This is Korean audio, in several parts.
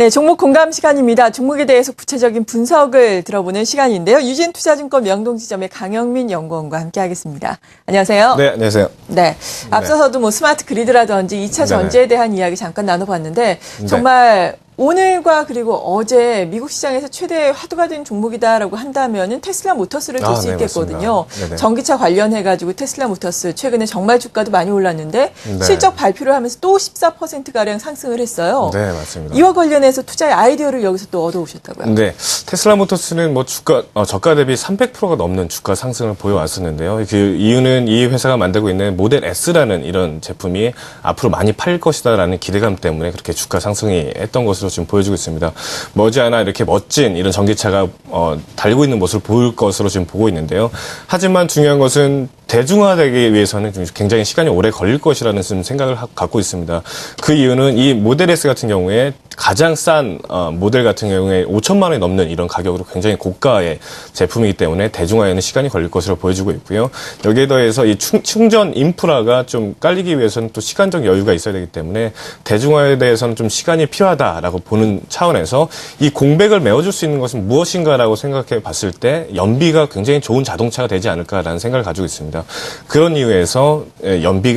네, 종목 공감 시간입니다. 종목에 대해서 구체적인 분석을 들어보는 시간인데요. 유진투자증권 명동지점의 강영민 연구원과 함께하겠습니다. 안녕하세요. 네, 안녕하세요. 네, 앞서서도 뭐 스마트 그리드라든지 2차 전지에 대한 이야기 잠깐 나눠봤는데 정말 오늘과 그리고 어제 미국 시장에서 최대 화두가 된 종목이다라고 한다면은 테슬라 모터스를 들 수 있겠거든요. 전기차 관련해가지고 테슬라 모터스 최근에 정말 주가도 많이 올랐는데 실적 발표를 하면서 또 14%가량 상승을 했어요. 네, 맞습니다. 이와 관련해서 투자의 아이디어를 여기서 또 얻어오셨다고요? 네, 테슬라 모터스는 뭐 저가 대비 300%가 넘는 주가 상승을 보여왔었는데요. 그 이유는 이 회사가 만들고 있는 모델 S라는 이런 제품이 앞으로 많이 팔릴 것이다라는 기대감 때문에 그렇게 주가 상승이 했던 것으로 지금 보여주고 있습니다. 머지않아 이렇게 멋진 이런 전기차가 달리고 있는 모습을 보일 것으로 지금 보고 있는데요. 하지만 중요한 것은 대중화되기 위해서는 굉장히 시간이 오래 걸릴 것이라는 생각을 갖고 있습니다. 그 이유는 이 모델 S 같은 경우에 가장 싼 모델 같은 경우에 5천만 원이 넘는 이런 가격으로 굉장히 고가의 제품이기 때문에 대중화에는 시간이 걸릴 것으로 보여지고 있고요. 여기에 더해서 이 충전 인프라가 좀 깔리기 위해서는 또 시간적 여유가 있어야 되기 때문에 대중화에 대해서는 좀 시간이 필요하다라고 보는 차원에서 이 공백을 메워줄 수 있는 것은 무엇인가라고 생각해 봤을 때 연비가 굉장히 좋은 자동차가 되지 않을까라는 생각을 가지고 있습니다. 그런 이유에서 연비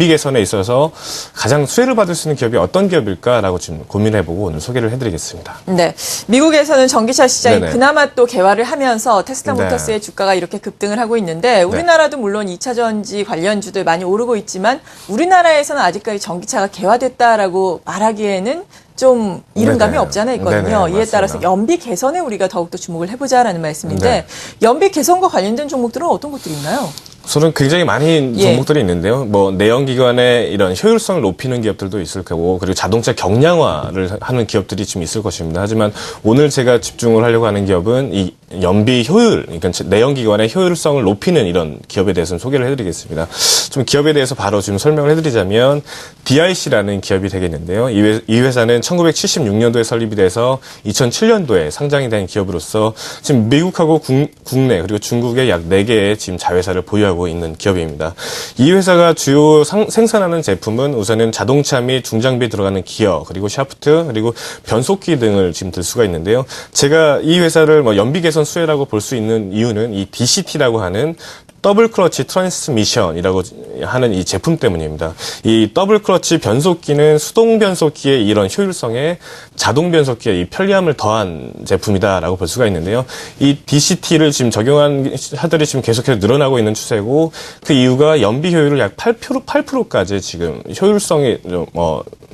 개선에 있어서 가장 수혜를 받을 수 있는 기업이 어떤 기업일까라고 지금 고민해보고 오늘 소개를 해드리겠습니다. 네, 미국에서는 전기차 시장이 그나마 또 개화를 하면서 테슬라 모터스의 주가가 이렇게 급등을 하고 있는데 우리나라도 물론 2차 전지 관련주들 많이 오르고 있지만 우리나라에서는 아직까지 전기차가 개화됐다라고 말하기에는 좀 이름감이 없지 않아 있거든요. 이에 따라서 연비 개선에 우리가 더욱더 주목을 해보자라는 말씀인데 연비 개선과 관련된 종목들은 어떤 것들이 있나요? 저는 굉장히 많은 종목들이 있는데요. 뭐 내연기관의 이런 효율성을 높이는 기업들도 있을 거고 그리고 자동차 경량화를 하는 기업들이 지금 있을 것입니다. 하지만 오늘 제가 집중을 하려고 하는 기업은 이 연비 효율, 그러니까 내연기관의 효율성을 높이는 이런 기업에 대해서는 소개를 해드리겠습니다. 좀 기업에 대해서 바로 지금 설명을 해드리자면 DIC라는 기업이 되겠는데요. 이 회사는 1976년도에 설립이 돼서 2007년도에 상장이 된 기업으로서 지금 미국하고 국내 그리고 중국의 약 4개의 지금 자회사를 보유하고 있는 기업입니다. 이 회사가 주요 생산하는 제품은 우선은 자동차 및 중장비에 들어가는 기어, 그리고 샤프트, 그리고 변속기 등을 지금 들 수가 있는데요. 제가 이 회사를 뭐 연비 개선 수혜라고 볼 수 있는 이유는 이 DCT라고 하는 더블 클러치 트랜스미션이라고 하는 이 제품 때문입니다. 이 더블 클러치 변속기는 수동 변속기의 이런 효율성에 자동 변속기의 이 편리함을 더한 제품이다라고 볼 수가 있는데요. 이 DCT를 지금 적용한 차들이 지금 계속해서 늘어나고 있는 추세고 그 이유가 연비 효율을 약 8%까지 지금 효율성이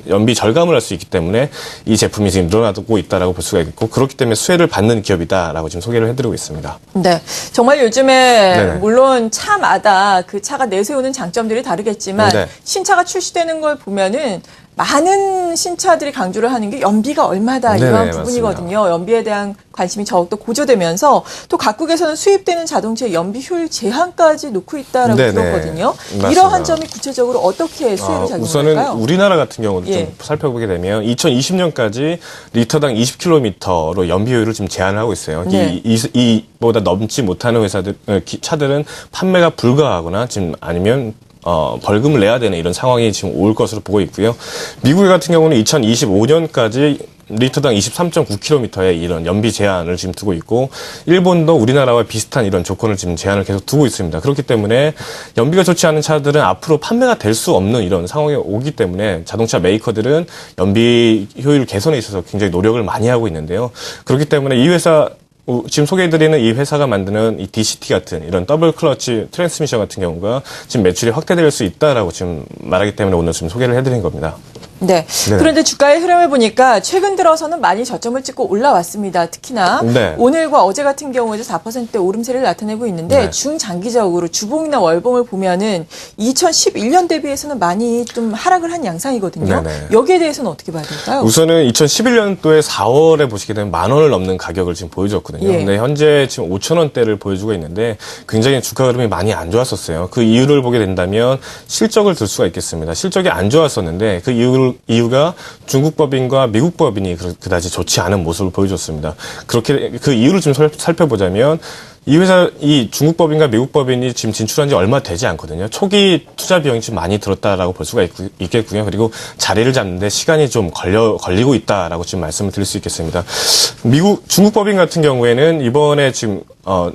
연비 절감을 할 수 있기 때문에 이 제품이 지금 늘어나고 있다라고 볼 수가 있고 그렇기 때문에 수혜를 받는 기업이다라고 지금 소개를 해드리고 있습니다. 네, 정말 요즘에 물론 차마다 그 차가 내세우는 장점들이 다르겠지만 신차가 출시되는 걸 보면은 많은 신차들이 강조를 하는 게 연비가 얼마다 이러한 부분이거든요. 맞습니다. 연비에 대한 관심이 더욱더 고조되면서 또 각국에서는 수입되는 자동차의 연비 효율 제한까지 놓고 있다라고 들었거든요. 맞습니다. 이러한 점이 구체적으로 어떻게 수혜를 작용할까요? 우선은 우리나라 같은 경우도 좀 살펴보게 되면 2020년까지 리터당 20km로 연비 효율을 지금 제한을 하고 있어요. 이보다 넘지 못하는 차들은 판매가 불가하거나 지금 아니면 벌금을 내야 되는 이런 상황이 지금 올 것으로 보고 있고요. 미국 같은 경우는 2025년까지 리터당 23.9km의 이런 연비 제한을 지금 두고 있고 일본도 우리나라와 비슷한 이런 조건을 지금 제한을 계속 두고 있습니다. 그렇기 때문에 연비가 좋지 않은 차들은 앞으로 판매가 될 수 없는 이런 상황이 오기 때문에 자동차 메이커들은 연비 효율 개선에 있어서 굉장히 노력을 많이 하고 있는데요. 그렇기 때문에 이 회사 지금 소개해드리는 이 회사가 만드는 이 DCT 같은 이런 더블 클러치 트랜스미션 같은 경우가 지금 매출이 확대될 수 있다라고 지금 말하기 때문에 오늘 지금 소개를 해드린 겁니다. 네. 그런데 주가의 흐름을 보니까 최근 들어서는 많이 저점을 찍고 올라왔습니다. 특히나 오늘과 어제 같은 경우에도 4%대 오름세를 나타내고 있는데 중장기적으로 주봉이나 월봉을 보면은 2011년 대비해서는 많이 좀 하락을 한 양상이거든요. 여기에 대해서는 어떻게 봐야 될까요? 우선은 2011년도에 4월에 보시게 되면 10,000원을 넘는 가격을 지금 보여줬거든요. 근데 현재 지금 5,000원대를 보여주고 있는데 굉장히 주가 흐름이 많이 안 좋았었어요. 그 이유를 보게 된다면 실적을 들 수가 있겠습니다. 실적이 안 좋았었는데 그 이유가 중국 법인과 미국 법인이 그다지 좋지 않은 모습을 보여줬습니다. 그렇게 그 이유를 좀 살펴보자면 이 회사, 이 중국 법인과 미국 법인이 지금 진출한 지 얼마 되지 않거든요. 초기 투자 비용이 좀 많이 들었다라고 볼 수가 있겠고요. 그리고 자리를 잡는데 시간이 좀 걸리고 있다라고 지금 말씀을 드릴 수 있겠습니다. 중국 법인 같은 경우에는 이번에 지금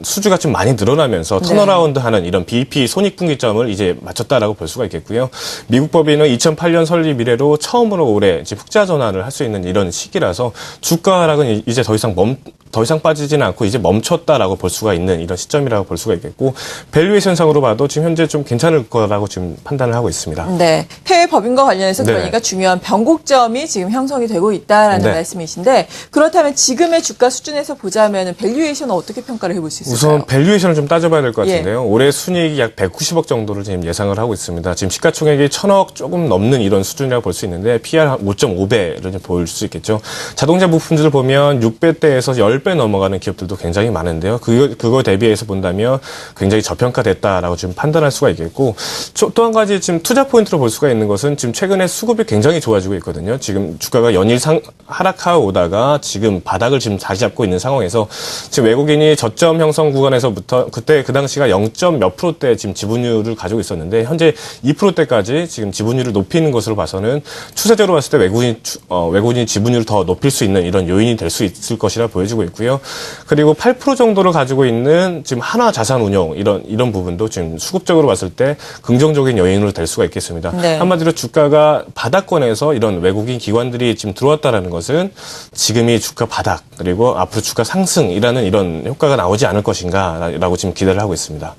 수주가 좀 많이 늘어나면서 턴어라운드 하는 이런 BEP 손익분기점을 이제 맞췄다라고 볼 수가 있겠고요. 미국 법인은 2008년 설립 이래로 처음으로 올해 지금 흑자 전환을 할 수 있는 이런 시기라서 주가 하락은 이제 더 이상 빠지지는 않고 이제 멈췄다라고 볼 수가 있는 이런 시점이라고 볼 수가 있겠고, 밸류에이션상으로 봐도 지금 현재 좀 괜찮을 거라고 지금 판단을 하고 있습니다. 네. 해외 법인과 관련해서 그러니까 중요한 변곡점이 지금 형성이 되고 있다라는 말씀이신데, 그렇다면 지금의 주가 수준에서 보자면 밸류에이션은 어떻게 평가를 해볼 수 있을까요? 우선 밸류에이션을 좀 따져봐야 될 것 같은데요. 올해 순이익이 약 190억 정도를 지금 예상을 하고 있습니다. 지금 시가총액이 1,000억 조금 넘는 이런 수준이라고 볼 수 있는데 PR 5.5배를 보일 수 있겠죠. 자동차 부품주를 보면 6배대에서 10배 넘어가는 기업들도 굉장히 많은데요. 그거 대비해서 본다면 굉장히 저평가됐다라고 지금 판단할 수가 있겠고, 또 한 가지 지금 투자 포인트로 볼 수가 있는 것은 지금 최근에 수급이 굉장히 좋아지고 있거든요. 지금 주가가 연일 하락하고 오다가 지금 바닥을 지금 다시 잡고 있는 상황에서 지금 외국인이 저점 형성 구간에서부터 그때 그 당시가 0. 몇 프로대 지금 지분율을 가지고 있었는데 현재 2%대까지 지금 지분율을 높이는 것으로 봐서는 추세적으로 봤을 때 외국인이 지분율을 더 높일 수 있는 이런 요인이 될 수 있을 것이라 보여지고 있고요. 그리고 8% 정도를 가지고 있는 지금 하나 자산운용 이런 부분도 지금 수급적으로 봤을 때 긍정적인 요인으로 될 수가 있겠습니다. 네. 한마디로 주가가 바닥권에서 이런 외국인 기관들이 지금 들어왔다라는 것은 지금이 주가 바닥 그리고 앞으로 주가 상승이라는 이런 효과가 나오지 않을 것인가라고 지금 기대를 하고 있습니다.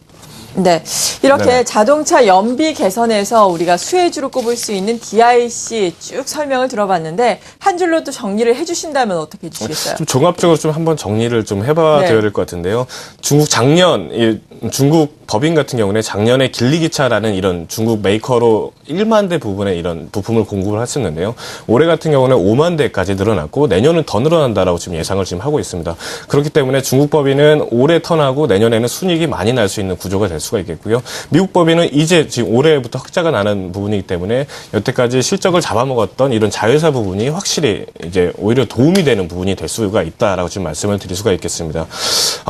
네. 이렇게 자동차 연비 개선에서 우리가 수혜주로 꼽을 수 있는 DIC 쭉 설명을 들어봤는데 한 줄로 또 정리를 해주신다면 어떻게 해주시겠어요? 좀 종합적으로 좀 한번 정리를 좀 해봐야 될 것 같은데요. 중국 법인 같은 경우는 작년에 길리기차라는 이런 중국 메이커로 1만 대 부분의 이런 부품을 공급을 했었는데요. 올해 같은 경우는 5만 대까지 늘어났고 내년은 더 늘어난다라고 지금 예상을 지금 하고 있습니다. 그렇기 때문에 중국 법인은 올해 턴하고 내년에는 순이익이 많이 날 수 있는 구조가 될 수가 있겠고요. 미국 법인은 이제 지금 올해부터 흑자가 나는 부분이기 때문에 여태까지 실적을 잡아먹었던 이런 자회사 부분이 확실히 이제 오히려 도움이 되는 부분이 될 수가 있다라고 지금 말씀을 드릴 수가 있겠습니다.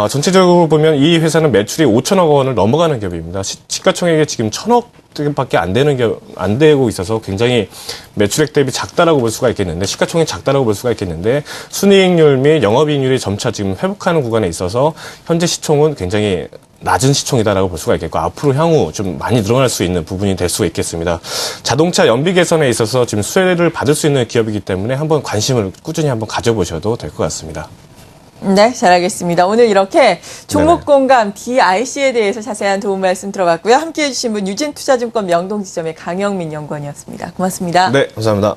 전체적으로 보면 이 회사는 매출이 5천억 원을 넘어가는 기업입니다. 시가총액이 지금 1,000억밖에 안 되고 있어서 굉장히 매출액 대비 작다라고 볼 수가 있겠는데, 시가총액이 작다라고 볼 수가 있겠는데, 순이익률 및 영업이익률이 점차 지금 회복하는 구간에 있어서 현재 시총은 굉장히 낮은 시총이다라고 볼 수가 있겠고, 앞으로 향후 좀 많이 늘어날 수 있는 부분이 될 수가 있겠습니다. 자동차 연비 개선에 있어서 지금 수혜를 받을 수 있는 기업이기 때문에 한번 관심을 꾸준히 한번 가져보셔도 될 것 같습니다. 네, 잘 알겠습니다. 오늘 이렇게 종목공감 DIC에 대해서 자세한 도움 말씀 들어봤고요. 함께해 주신 분 유진투자증권 명동지점의 강영민 연구원이었습니다. 고맙습니다. 네, 감사합니다.